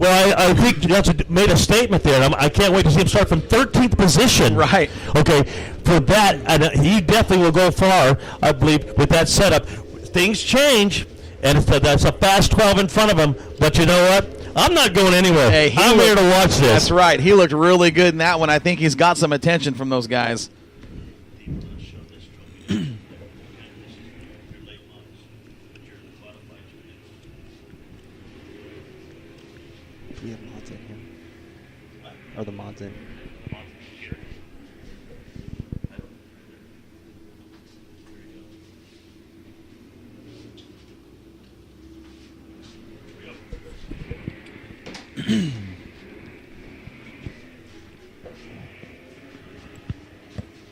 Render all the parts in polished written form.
Well, I think Johnson made a statement there, and I can't wait to see him start from 13th position. Right. Okay, for that, and he definitely will go far, I believe, with that setup. Things change, and that's a fast 12 in front of him, but you know what? I'm not going anywhere. Hey, I'm here to watch this. That's right. He looked really good in that one. I think he's got some attention from those guys. We have mods in here. Are the mods in?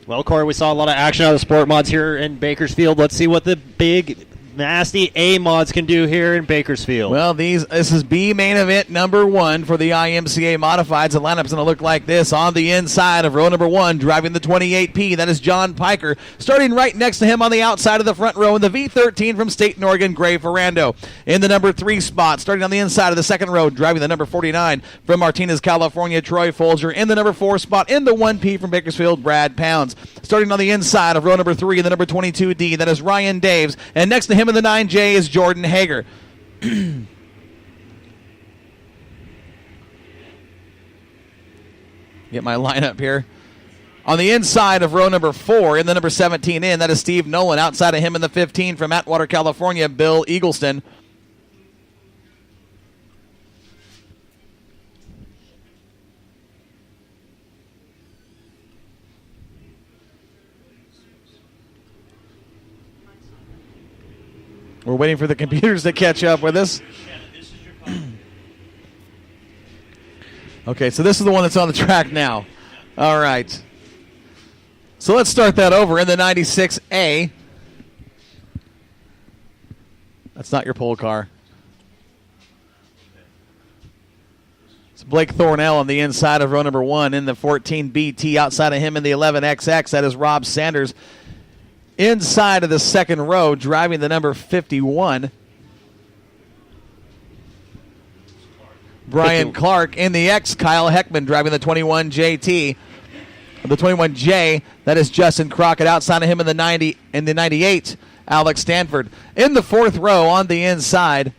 Well, Corey, we saw a lot of action out of the sport mods here in Bakersfield. Let's see what the big, nasty A mods can do here in Bakersfield. Well, this is B main event number 1 for the IMCA Modifieds. The lineup's going to look like this. On the inside of row number 1, driving the 28P, that is John Piker. Starting right next to him on the outside of the front row in the V13 from Staten, Oregon, Gray Ferrando. In the number 3 spot, starting on the inside of the second row, driving the number 49 from Martinez, California, Troy Folger. In the number 4 spot, in the 1P from Bakersfield, Brad Pounds. Starting on the inside of row number 3 in the number 22D, that is Ryan Daves. And next to him in the 9J is Jordan Hager. Get my lineup here. On the inside of row number 4, in the number 17 in, that is Steve Nolan. Outside of him in the 15 from Atwater, California, Bill Eagleston. We're waiting for the computers to catch up with us. Okay, so this is the one that's on the track now. All right. So let's start that over in the 96A. That's not your pole car. It's Blake Thornell on the inside of row number 1 in the 14BT. Outside of him in the 11XX, that is Rob Sanders. Inside of the second row, driving the number 51, Brian Clark. In the X, Kyle Heckman driving the 21JT. The 21J, that is Justin Crockett. Outside of him in the 90 and the 98, Alex Stanford. In the fourth row on the inside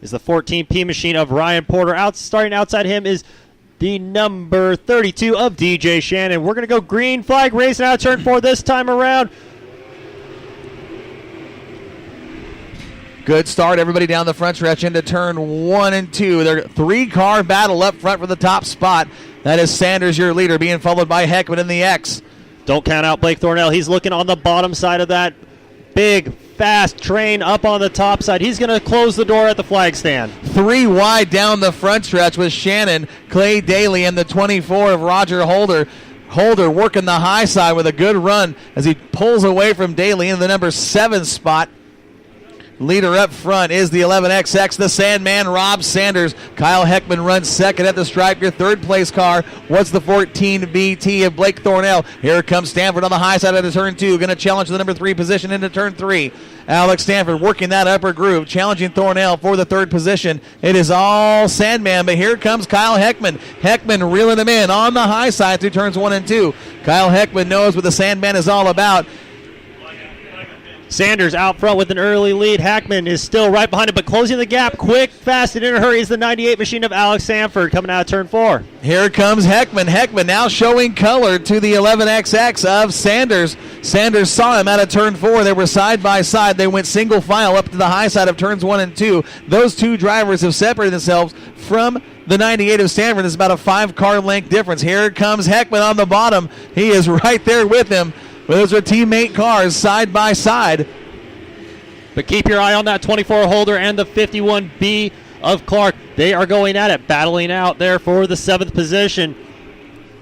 is the 14P machine of Ryan Porter. Starting outside him is the number 32 of DJ Shannon. We're going to go green flag racing out turn 4 this time around. Good start. Everybody down the front stretch into turn 1 and 2. They're 3-car battle up front for the top spot. That is Sanders, your leader, being followed by Heckman in the X. Don't count out Blake Thornell. He's looking on the bottom side of that big, fast train up on the top side. He's going to close the door at the flag stand. 3 wide down the front stretch with Shannon, Clay Daly, and the 24 of Roger Holder. Holder working the high side with a good run as he pulls away from Daly in the number 7 spot. Leader up front is the 11XX, the Sandman, Rob Sanders. Kyle Heckman runs second at the stripe. Your third place car was the 14BT of Blake Thornell. Here comes Stanford on the high side of the turn 2. Going to challenge the number 3 position into turn 3. Alex Stanford working that upper groove, challenging Thornell for the third position. It is all Sandman, but here comes Kyle Heckman. Heckman reeling him in on the high side through turns 1 and 2. Kyle Heckman knows what the Sandman is all about. Sanders out front with an early lead. Hackman is still right behind him, but closing the gap quick, fast, and in a hurry is the 98 machine of Alex Sanford coming out of turn 4. Here comes Heckman. Heckman now showing color to the 11XX of Sanders. Sanders saw him out of turn 4. They were side by side. They went single file up to the high side of turns 1 and 2. Those two drivers have separated themselves from the 98 of Stanford. It's about a 5-car length difference. Here comes Heckman on the bottom. He is right there with him. Those are teammate cars side by side. But keep your eye on that 24 Holder and the 51B of Clark. They are going at it, battling out there for the 7th position.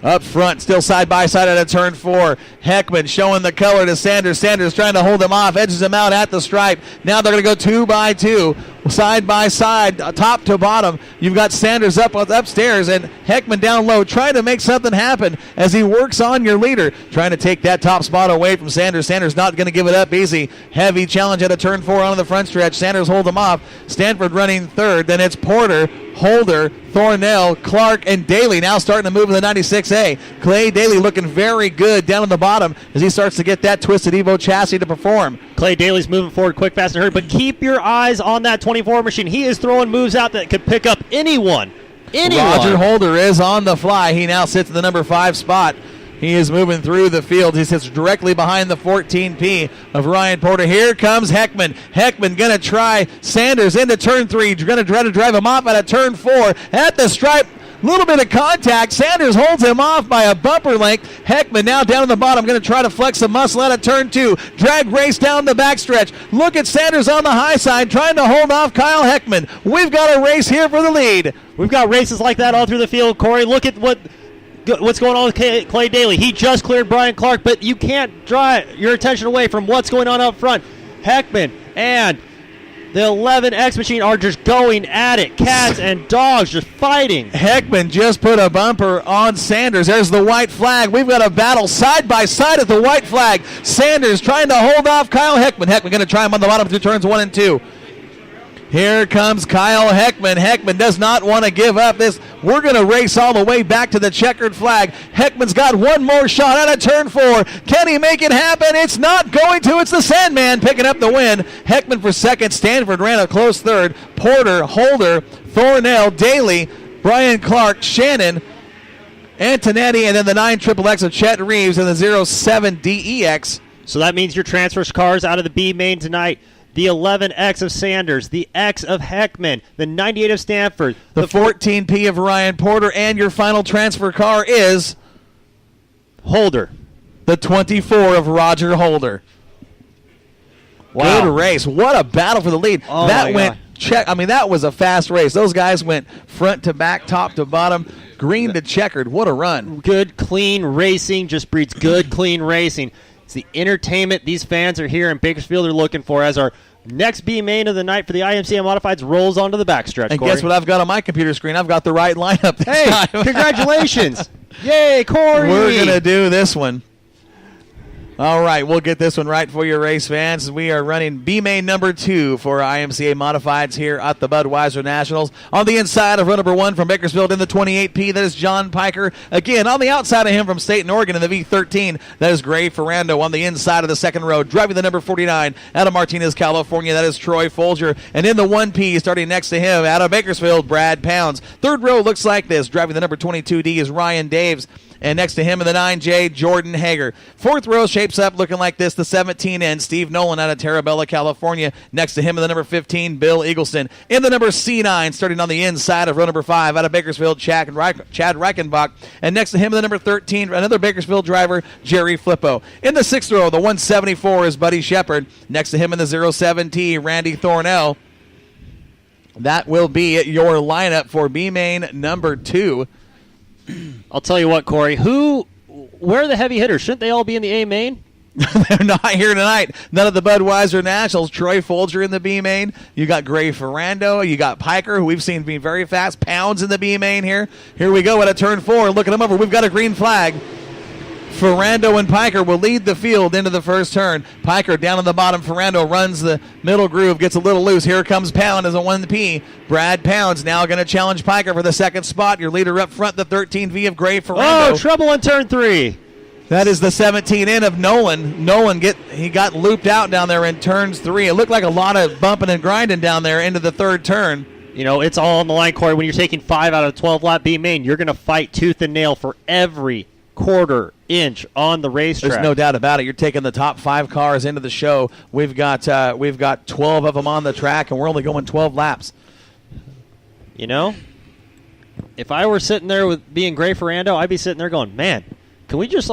Up front, still side by side at a turn 4. Heckman showing the color to Sanders. Sanders trying to hold him off, edges him out at the stripe. Now they're going to go 2 by 2. side by side, top to bottom. You've got Sanders upstairs and Heckman down low, trying to make something happen as he works on your leader, trying to take that top spot away from Sanders. Sanders not going to give it up easy. Heavy challenge at a turn 4 onto the front stretch. Sanders holds him off. Stanford running third. Then it's Porter, Holder, Thornell, Clark, and Daly now starting to move in the 96A. Clay Daly looking very good down on the bottom as he starts to get that Twisted Evo chassis to perform. Clay Daly's moving forward quick, fast, and hurry, but keep your eyes on that 24 machine. He is throwing moves out that could pick up anyone. Roger Holder is on the fly. He now sits in the number 5 spot. He is moving through the field. He sits directly behind the 14P of Ryan Porter. Here comes Heckman. Heckman going to try Sanders into turn 3. Going to try to drive him off out of turn 4. At the stripe, little bit of contact. Sanders holds him off by a bumper length. Heckman now down on the bottom, going to try to flex some muscle out of turn 2. Drag race down the backstretch. Look at Sanders on the high side trying to hold off Kyle Heckman. We've got a race here for the lead. We've got races like that all through the field, Corey. Look at what's going on with Clay Daly. He just cleared Brian Clark, but you can't draw your attention away from what's going on up front. Heckman and the 11X machine are just going at it. Cats and dogs just fighting. Heckman just put a bumper on Sanders. There's the white flag. We've got a battle side by side at the white flag. Sanders trying to hold off Kyle Heckman. Heckman going to try him on the bottom through turns 1 and 2. Here comes Kyle Heckman. Heckman does not want to give up this. We're going to race all the way back to the checkered flag. Heckman's got one more shot out of turn 4. Can he make it happen? It's not going to. It's the Sandman picking up the win. Heckman for second. Stanford ran a close third. Porter, Holder, Thornell, Daly, Brian Clark, Shannon, Antonetti, and then the 9XXX of Chet Reeves and the 07 DEX. So that means your transfer cars out of the B main tonight. The 11X of Sanders, the X of Heckman, the 98 of Stanford, the 14P of Ryan Porter, and your final transfer car is Holder, the 24 of Roger Holder. Wow. Good race. What a battle for the lead. Oh that went check. I mean, that was a fast race. Those guys went front to back, top to bottom, green to checkered. What a run. Good, clean racing just breeds good, clean racing. It's the entertainment these fans are here in Bakersfield are looking for as our next B main of the night for the IMCA Modifieds rolls onto the backstretch. And Corey. Guess what I've got on my computer screen? I've got the right lineup this Hey, time. congratulations. Yay, Corey. We're going to do this one. All right, we'll get this one right for you, race fans. We are running B-Main number 2 for IMCA Modifieds here at the Budweiser Nationals. On the inside of row number 1 from Bakersfield in the 28P, that is John Piker. Again, on the outside of him from Staten, Oregon in the V13, that is Gray Ferrando. On the inside of the second row, driving the number 49 out of Martinez, California, that is Troy Folger. And in the 1P, starting next to him out of Bakersfield, Brad Pounds. Third row looks like this. Driving the number 22D is Ryan Daves. And next to him in the 9J, Jordan Hager. Fourth row shapes up looking like this. The 17N, Steve Nolan out of Terabella, California. Next to him in the number 15, Bill Eagleston. In the number C9, starting on the inside of row number 5, out of Bakersfield, Chad Reichenbach. And next to him in the number 13, another Bakersfield driver, Jerry Flippo. In the sixth row, the 174 is Buddy Shepard. Next to him in the 07T, Randy Thornell. That will be your lineup for B-Main number 2. I'll tell you what, Corey. Where are the heavy hitters? Shouldn't they all be in the A main? They're not here tonight. None of the Budweiser Nationals. Troy Folger in the B main. You got Gray Ferrando. You got Piker, who we've seen be very fast. Pounds in the B main here. Here we go at a turn 4. Look at them over. We've got a green flag. Ferrando and Piker will lead the field into the first turn. Piker down on the bottom. Ferrando runs the middle groove, gets a little loose. Here comes Pound as a 1P. Brad Pound's now going to challenge Piker for the second spot. Your leader up front, the 13V of Gray Ferrando. Oh, trouble in turn 3. That is the 17N of Nolan. He got looped out down there in turns 3. It looked like a lot of bumping and grinding down there into the third turn. You know, it's all on the line, Corey. When you're taking 5 out of 12 lap B main, you're going to fight tooth and nail for every quarter inch on the racetrack. There's no doubt about it. You're taking the top 5 cars into the show. We've got 12 of them on the track, and we're only going 12 laps. You know, if I were sitting there with being Gray Ferrando, I'd be sitting there going, man, can we just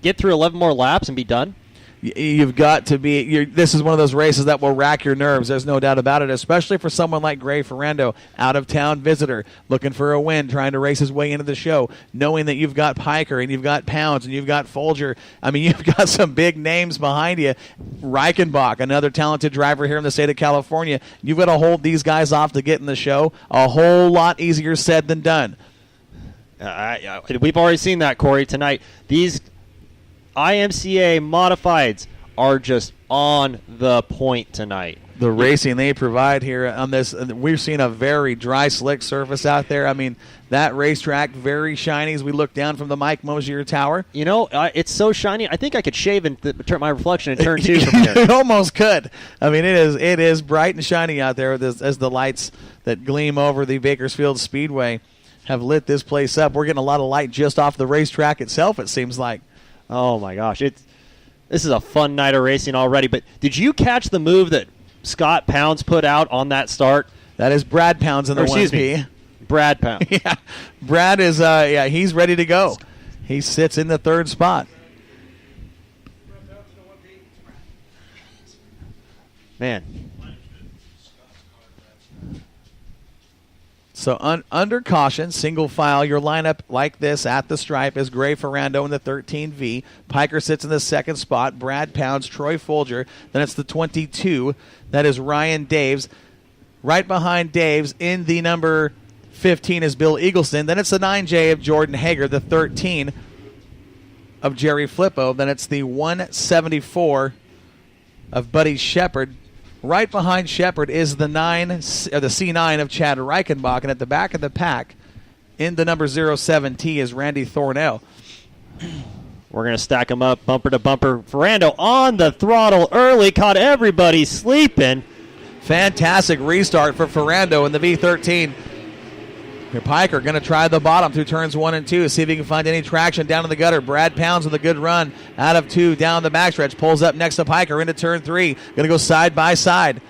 get through 11 more laps and be done? you've got to be. This is one of those races that will rack your nerves. There's no doubt about it, especially for someone like Gray Ferrando, out-of-town visitor, looking for a win, trying to race his way into the show, knowing that you've got Piker and you've got Pounds and you've got Folger. I mean, you've got some big names behind you. Reichenbach, another talented driver here in the state of California. You've got to hold these guys off to get in the show. A whole lot easier said than done. We've already seen that, Corey, tonight. These IMCA modifieds are just on the point tonight. The racing they provide here on this, we've seen a very dry, slick surface out there. I mean, that racetrack very shiny as we look down from the Mike Mosier Tower. You know, it's so shiny. I think I could shave and turn my reflection in turn 2 from here. You almost could. I mean, it is bright and shiny out there as the lights that gleam over the Bakersfield Speedway have lit this place up. We're getting a lot of light just off the racetrack itself, it seems like. Oh, my gosh. This is a fun night of racing already. But did you catch the move that Scott Pounds put out on that start? That is Brad Pounds in the 1P. Brad Pounds. Yeah. Brad is, he's ready to go. He sits in the third spot. Man. So under caution, single file, your lineup like this at the stripe is Gray Ferrando in the 13V. Piker sits in the second spot. Brad Pounds, Troy Folger. Then it's the 22. That is Ryan Daves. Right behind Daves in the number 15 is Bill Eagleston. Then it's the 9J of Jordan Hager. The 13 of Jerry Flippo. Then it's the 174 of Buddy Shepard. Right behind Shepard is the C9 of Chad Reichenbach, and at the back of the pack, in the number 07T, is Randy Thornell. We're going to stack them up bumper to bumper. Ferrando on the throttle early, caught everybody sleeping. Fantastic restart for Ferrando in the V13. Here, Piker going to try the bottom through turns 1 and 2, see if he can find any traction down in the gutter. Brad Pounds with a good run out of 2 down the backstretch. Pulls up next to Piker into turn 3. Going to go side by side.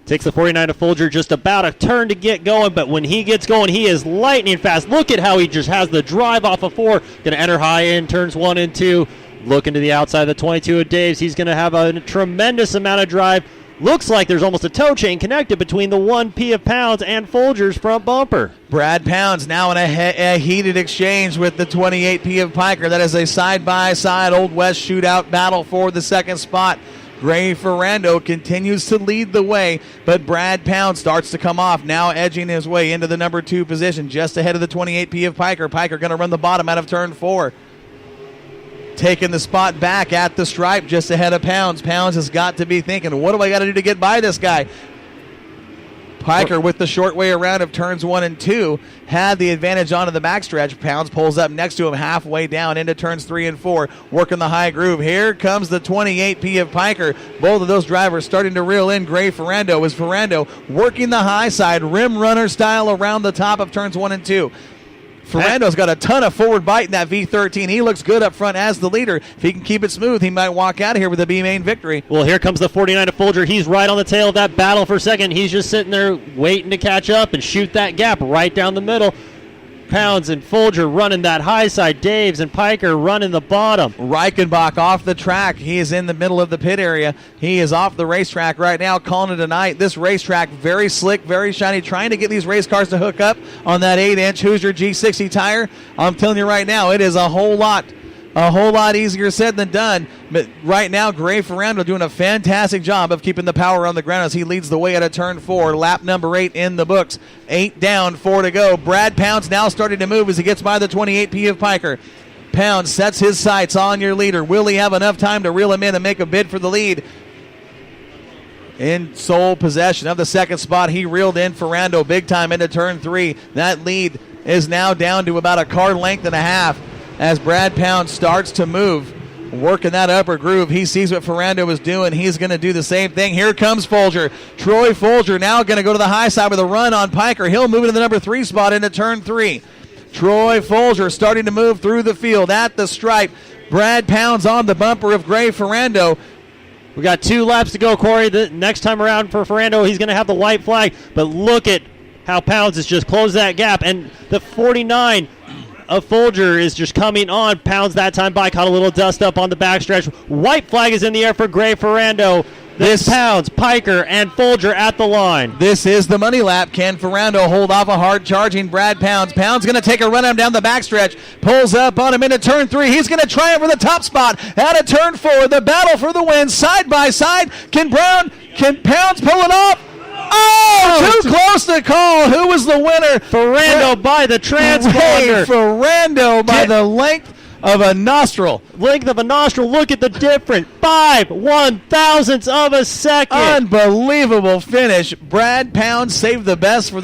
Takes the 49 to Folger, just about a turn to get going, but when he gets going, he is lightning fast. Look at how he just has the drive off of 4. Going to enter high in turns 1 and 2. Looking to the outside of the 22 of Daves. He's going to have a tremendous amount of drive. Looks like there's almost a tow chain connected between the 1P of Pounds and Folger's front bumper. Brad Pounds now in a heated exchange with the 28P of Piker. That is a side-by-side Old West shootout battle for the second spot. Gray Ferrando continues to lead the way, but Brad Pounds starts to come off, now edging his way into the number 2 position, just ahead of the 28P of Piker. Piker going to run the bottom out of turn 4. Taking the spot back at the stripe just ahead of Pounds. Pounds has got to be thinking, what do I got to do to get by this guy? Piker with the short way around of turns 1 and 2 had the advantage onto the backstretch. Pounds pulls up next to him halfway down into turns 3 and 4, working the high groove. Here comes the 28P of Piker. Both of those drivers starting to reel in. Gray Ferrando is Ferrando working the high side, rim runner style around the top of turns 1 and 2. Ferrando's got a ton of forward bite in that V13. He looks good up front as the leader. If he can keep it smooth, he might walk out of here with a B-main victory. Well, here comes the 49 of Folger. He's right on the tail of that battle for second. He's just sitting there waiting to catch up and shoot that gap right down the middle. Pounds and Folger running that high side. Daves and Piker running the bottom. Reichenbach off the track. He is in the middle of the pit area. He is off the racetrack right now, calling it a night. This racetrack, very slick, very shiny, trying to get these race cars to hook up on that 8-inch Hoosier G60 tire. I'm telling you right now, it is a whole lot easier said than done. But right now, Gray Ferrando doing a fantastic job of keeping the power on the ground as he leads the way out of turn 4. Lap number 8 in the books. 8 down, 4 to go. Brad Pounds now starting to move as he gets by the 28P of Piker. Pounds sets his sights on your leader. Will he have enough time to reel him in and make a bid for the lead? In sole possession of the second spot, he reeled in Ferrando big time into turn 3. That lead is now down to about a car length and a half. As Brad Pounds starts to move, working that upper groove. He sees what Ferrando was doing. He's going to do the same thing. Here comes Folger. Troy Folger now going to go to the high side with a run on Piker. He'll move into the number 3 spot into turn 3. Troy Folger starting to move through the field at the stripe. Brad Pounds on the bumper of Gray Ferrando. We got 2 laps to go, Corey. The next time around for Ferrando, he's going to have the white flag. But look at how Pounds has just closed that gap. And the 49 of Folger is just coming on. Pounds that time by, caught a little dust up on the backstretch. White flag is in the air for Gray Ferrando. This Pounds, Piker, and Folger at the line. This is the money lap. Can Ferrando hold off a hard-charging Brad Pounds? Pounds going to take a run on him down the backstretch. Pulls up on him into turn 3. He's going to try it for the top spot. Out of turn 4, the battle for the win, side by side. Can Pounds pull it off? Oh, too close to call. Who was the winner? Ferrando by the transponder. Ferrando by the length of a nostril. Length of a nostril. Look at the difference. 5/1000ths of a second. Unbelievable finish. Brad Pounds saved the best for